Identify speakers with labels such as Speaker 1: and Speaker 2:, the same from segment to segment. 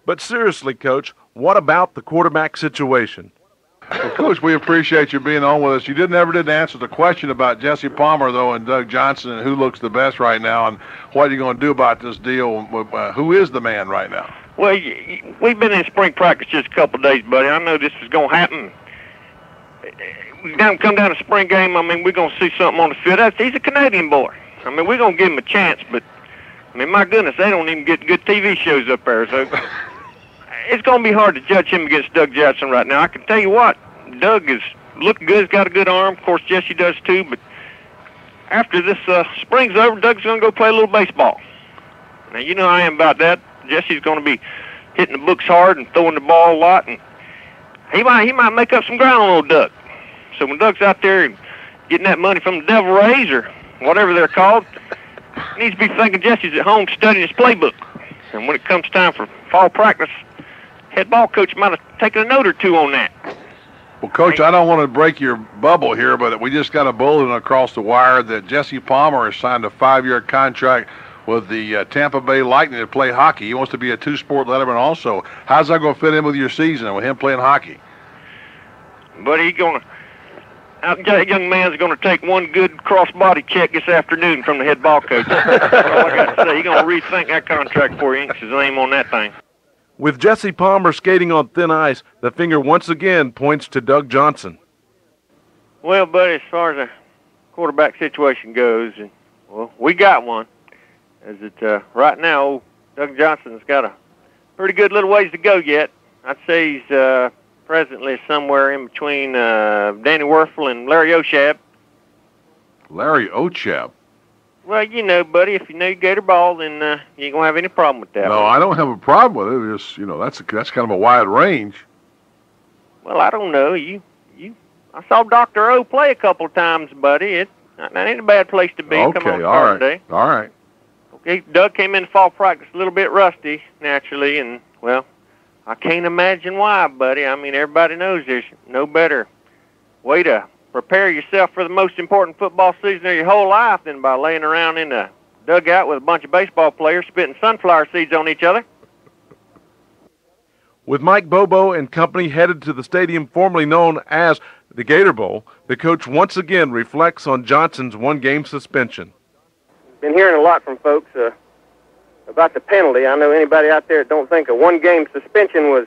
Speaker 1: But seriously, Coach, what about the quarterback situation?
Speaker 2: Well, Coach, we appreciate you being on with us. You never did answer the question about Jesse Palmer, though, and Doug Johnson, and who looks the best right now, and what are you going to do about this deal? Who is the man right now?
Speaker 3: Well, we've been in spring practice just a couple of days, buddy. I know this is going to happen. We come down to spring game. I mean, we're going to see something on the field. He's a Canadian boy. I mean, we're going to give him a chance, but, I mean, my goodness, they don't even get good TV shows up there, so it's going to be hard to judge him against Doug Johnson right now. I can tell you what, Doug is looking good. He's got a good arm. Of course, Jesse does too. But after this spring's over, Doug's going to go play a little baseball. Now, you know how I am about that. Jesse's going to be hitting the books hard and throwing the ball a lot, and he might make up some ground on old Doug. So when Doug's out there and getting that money from the Devil Rays or whatever they're called, he needs to be thinking Jesse's at home studying his playbook. And when it comes time for fall practice, head ball coach might have taken a note or two on that.
Speaker 2: Well, Coach, I don't want to break your bubble here, but we just got a bulletin across the wire that Jesse Palmer has signed a 5-year contract with the Tampa Bay Lightning to play hockey. He wants to be a two-sport letterman also. How's that going to fit in with your season, with him playing hockey?
Speaker 3: Buddy, that young man's going to take one good cross-body check this afternoon from the head ball coach. That's all I got to say. He's going to rethink that contract before he inks his name on that thing.
Speaker 1: With Jesse Palmer skating on thin ice, the finger once again points to Doug Johnson.
Speaker 3: Well, buddy, as far as the quarterback situation goes, well, we got one. Right now, Doug Johnson's got a pretty good little ways to go yet. I'd say he's presently somewhere in between Danny Werfel and Larry O'Shab.
Speaker 2: Larry O'Shab?
Speaker 3: Well, you know, buddy, if you know Gator ball, then you ain't going to have any problem with that.
Speaker 2: No, I don't have a problem with it. It's just, that's kind of a wide range.
Speaker 3: Well, I don't know. I saw Dr. O play a couple of times, buddy. That ain't a bad place to be.
Speaker 2: Okay,
Speaker 3: Come on,
Speaker 2: all right.
Speaker 3: Day.
Speaker 2: All right.
Speaker 3: Okay, Doug came in fall practice a little bit rusty, naturally, and, well, I can't imagine why, buddy. I mean, everybody knows there's no better way to prepare yourself for the most important football season of your whole life than by laying around in the dugout with a bunch of baseball players spitting sunflower seeds on each other.
Speaker 1: With Mike Bobo and company headed to the stadium formerly known as the Gator Bowl, the coach once again reflects on Johnson's one-game suspension.
Speaker 4: Been hearing a lot from folks about the penalty. I know anybody out there that don't think a one-game suspension was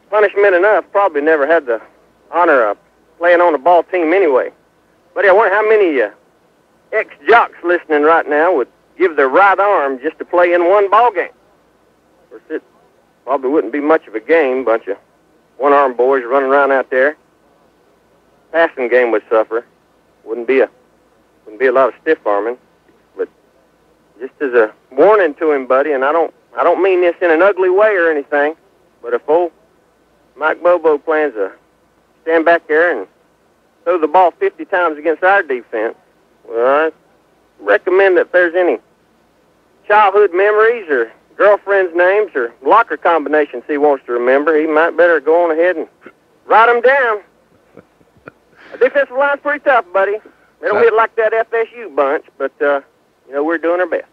Speaker 4: punishment enough probably never had the honor of playing on a ball team anyway. Buddy, I wonder how many ex-jocks listening right now would give their right arm just to play in one ball game. Of course, it probably wouldn't be much of a game. Bunch of one-arm boys running around out there. Passing game would suffer. Wouldn't be a lot of stiff arming. But just as a warning to him, buddy, and I don't mean this in an ugly way or anything, but if old Mike Bobo plans to stand back there and throw the ball 50 times against our defense, well, I recommend that if there's any childhood memories or girlfriend's names or locker combinations he wants to remember, he might better go on ahead and write them down. The defensive line's pretty tough, buddy. They don't hit like that FSU bunch, but, we're doing our best.